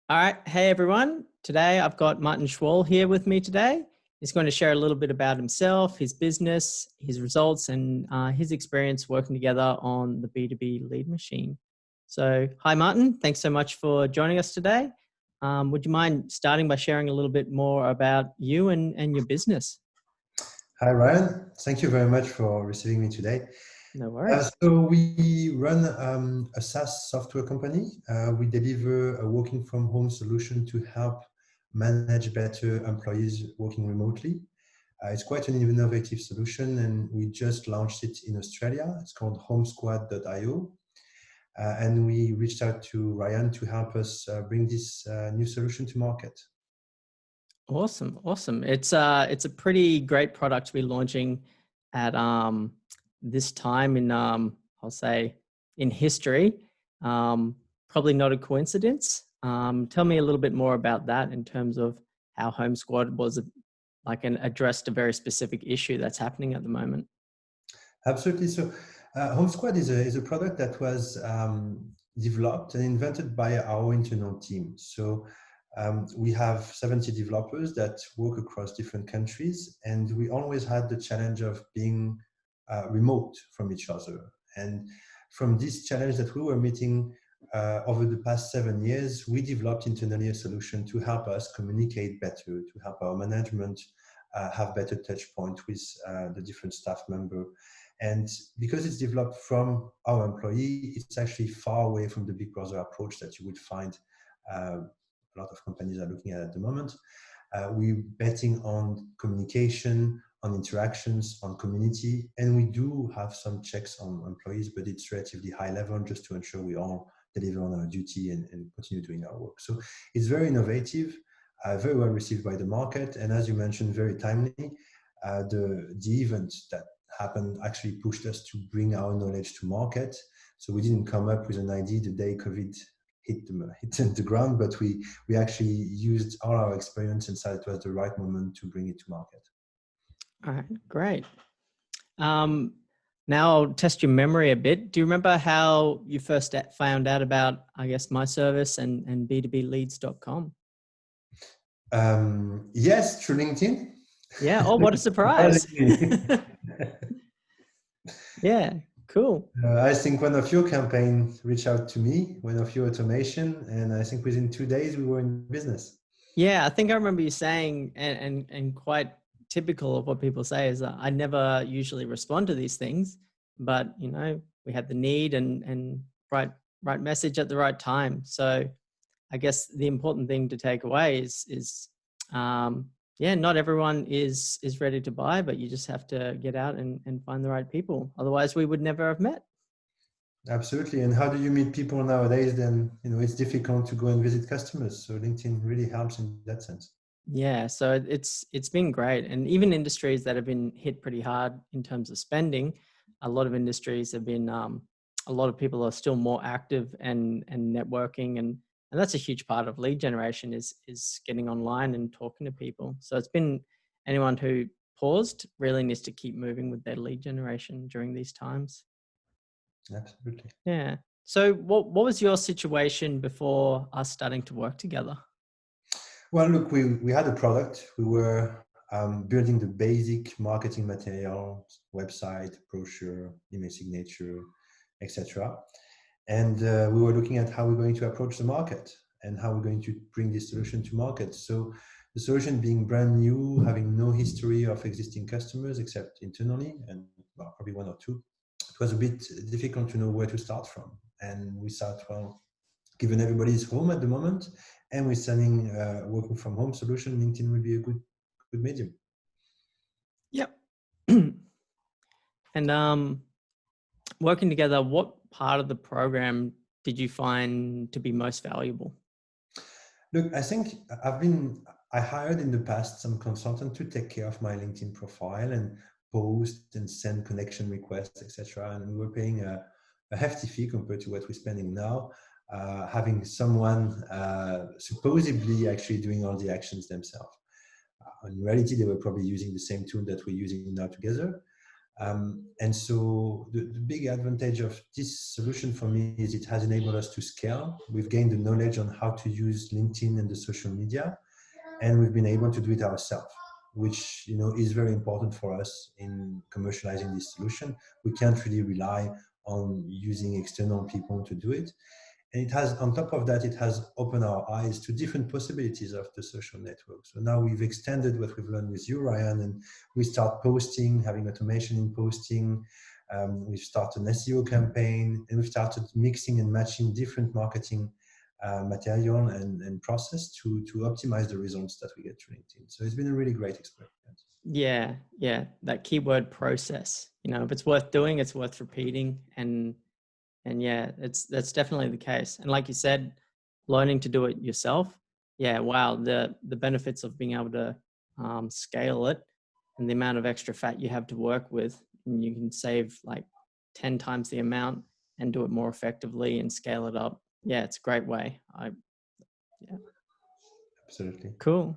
All right. Hey, everyone. Today I've got Martin Schwall here with me today. He's going to share a little bit about himself, his business, his results, and his experience working together on the B2B Lead Machine. So, hi, Martin. Thanks so much for joining us today. Would you mind starting by sharing a little bit more about you and your business? Hi, Ryan. Thank you very much for receiving me today. No worries. So we run a SaaS software company. We deliver a working from home solution to help manage better employees working remotely. It's quite an innovative solution, and we just launched it in Australia. It's called homesquad.io. And we reached out to Ryan to help us bring this new solution to market. Awesome. Awesome. It's a pretty great product to be launching at this time in I'll say in history. Probably not a coincidence. Tell me a little bit more about that in terms of how Home Squad was addressed a very specific issue that's happening at the moment. Absolutely. So, HomeSquad is a product that was developed and invented by our internal team. So, we have 70 developers that work across different countries, and we always had the challenge of being remote from each other. And from this challenge that we were meeting over the past 7 years, we developed internally a solution to help us communicate better, to help our management have better touch point with the different staff member. And because it's developed from our employee, it's actually far away from the Big Brother approach that you would find a lot of companies are looking at the moment. We're betting on communication, on interactions, on community, and we do have some checks on employees, but it's relatively high level just to ensure we all deliver on our duty and continue doing our work. So it's very innovative, very well received by the market, and as you mentioned, very timely. The event that happened actually pushed us to bring our knowledge to market. So we didn't come up with an idea the day COVID hit the ground, but we actually used all our experience and decided it was the right moment to bring it to market. All right, great. Now I'll test your memory a bit. Do you remember how you first found out about, I guess, my service and B2BLeads.com? Yes, through LinkedIn. Yeah. Oh, what a surprise. Yeah, cool. I think one of your campaigns reached out to me, one of your automation, and I think within 2 days we were in business. Yeah, I think I remember you saying, and quite typical of what people say is that I never usually respond to these things, but we had the need and right message at the right time. So I guess the important thing to take away is yeah, not everyone is ready to buy, but you just have to get out and find the right people. Otherwise, we would never have met. Absolutely. And how do you meet people nowadays? Then, it's difficult to go and visit customers. So LinkedIn really helps in that sense. Yeah, so it's been great. And even industries that have been hit pretty hard in terms of spending, a lot of industries have been, a lot of people are still more active and networking. And that's a huge part of lead generation is getting online and talking to people. So it's been anyone who paused really needs to keep moving with their lead generation during these times. Absolutely. Yeah. So what was your situation before us starting to work together? Well, look, we had a product. We were building the basic marketing materials, website, brochure, email signature, etc. And we were looking at how we're going to approach the market and how we're going to bring this solution to market. So the solution being brand new, having no history of existing customers except internally, and well, probably one or two, it was a bit difficult to know where to start from. And we thought, well, given everybody's home at the moment, and we're selling working from home solution, LinkedIn will be a good medium. Yep. And working together, what part of the program did you find to be most valuable? Look, I think I hired in the past some consultant to take care of my LinkedIn profile and post and send connection requests, etc. And we were paying a hefty fee compared to what we're spending now. Having someone supposedly actually doing all the actions themselves. In reality, they were probably using the same tool that we're using now together. And so the big advantage of this solution for me is it has enabled us to scale. We've gained the knowledge on how to use LinkedIn and the social media, and we've been able to do it ourselves, which is very important for us in commercializing this solution. We can't really rely on using external people to do it. And it has, on top of that, it has opened our eyes to different possibilities of the social network. So now we've extended what we've learned with you, Ryan, and we start posting, having automation in posting. We've started an SEO campaign, and we've started mixing and matching different marketing material and process to optimize the results that we get through LinkedIn. So it's been a really great experience. Yeah, that keyword process. If it's worth doing, it's worth repeating, and yeah, that's definitely the case. And like you said, learning to do it yourself. Yeah, wow, the benefits of being able to scale it and the amount of extra fat you have to work with, and you can save like 10 times the amount and do it more effectively and scale it up. Yeah, it's a great way. Yeah. Absolutely. Cool.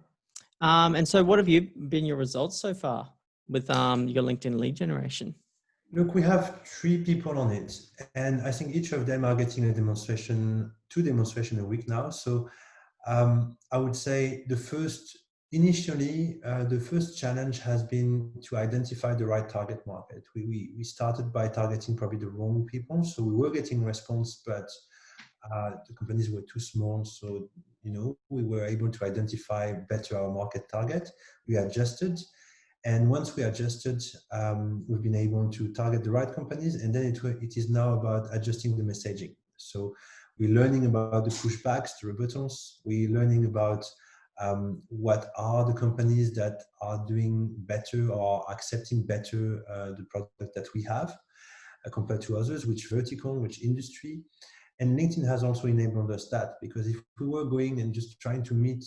And so what have been your results so far with your LinkedIn lead generation? Look, we have 3 people on it, and I think each of them are getting two demonstration a week now. So I would say initially, the first challenge has been to identify the right target market. We started by targeting probably the wrong people. So we were getting response, but the companies were too small. So, we were able to identify better our market target. We adjusted. And once we adjusted, we've been able to target the right companies. And then it is now about adjusting the messaging. So we're learning about the pushbacks, the rebuttals. We're learning about what are the companies that are doing better or accepting better the product that we have compared to others, which vertical, which industry. And LinkedIn has also enabled us that, because if we were going and just trying to meet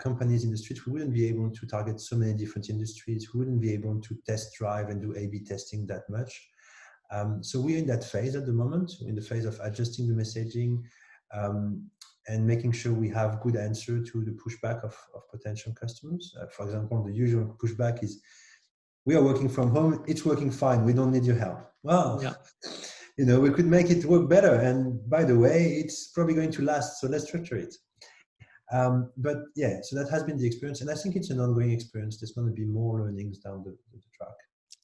companies in the street, we wouldn't be able to target so many different industries. We wouldn't be able to test drive and do A/B testing that much. So we're in that phase at the moment, in the phase of adjusting the messaging and making sure we have good answer to the pushback of potential customers. For example, the usual pushback is, we are working from home, it's working fine, we don't need your help. Well, yeah. We could make it work better. And by the way, it's probably going to last, so let's structure it. But yeah, so that has been the experience, and I think it's an ongoing experience. There's going to be more learnings down the track.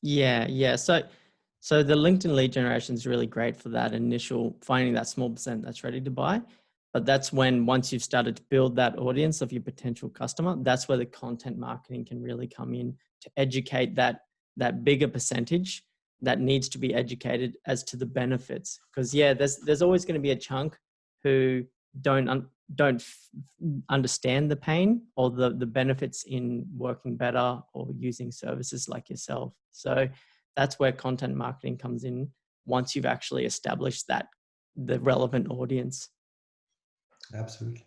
Yeah. So the LinkedIn lead generation is really great for that initial finding that small percent that's ready to buy. But that's when, once you've started to build that audience of your potential customer, that's where the content marketing can really come in to educate that bigger percentage that needs to be educated as to the benefits. Because there's always going to be a chunk who don't understand the pain or the benefits in working better or using services like yourself. So that's where content marketing comes in, once you've actually established the relevant audience. Absolutely.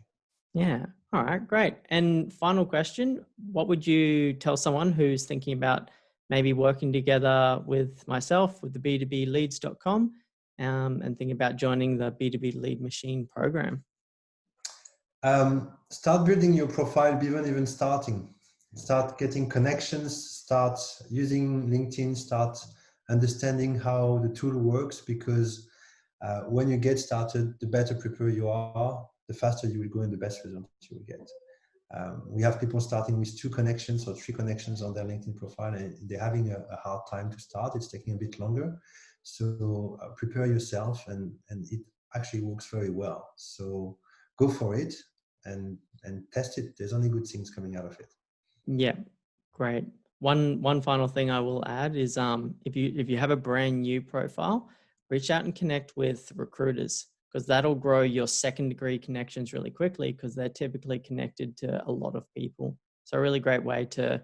Yeah. All right, great. And final question, what would you tell someone who's thinking about maybe working together with myself, with the B2BLeads.com, and thinking about joining the B2B Lead Machine program? Start building your profile, even starting. Start getting connections, start using LinkedIn, start understanding how the tool works, because when you get started, the better prepared you are, the faster you will go and the best results you will get. We have people starting with 2 connections or 3 connections on their LinkedIn profile, and they're having a hard time to start. It's taking a bit longer. So prepare yourself, and it actually works very well. So go for it and test it. There's only good things coming out of it. Yeah, great. One final thing I will add is if you have a brand new profile, reach out and connect with recruiters, because that'll grow your second degree connections really quickly, because they're typically connected to a lot of people. So a really great way to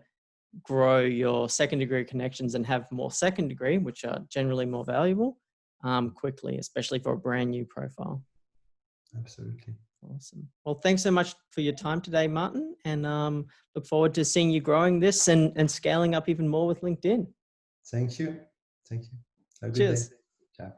grow your second degree connections and have more second degree, which are generally more valuable, quickly, especially for a brand new profile. Absolutely. Awesome. Well, thanks so much for your time today, Martin, and look forward to seeing you growing this and scaling up even more with LinkedIn. Thank you. Have a good Cheers. day. Ciao.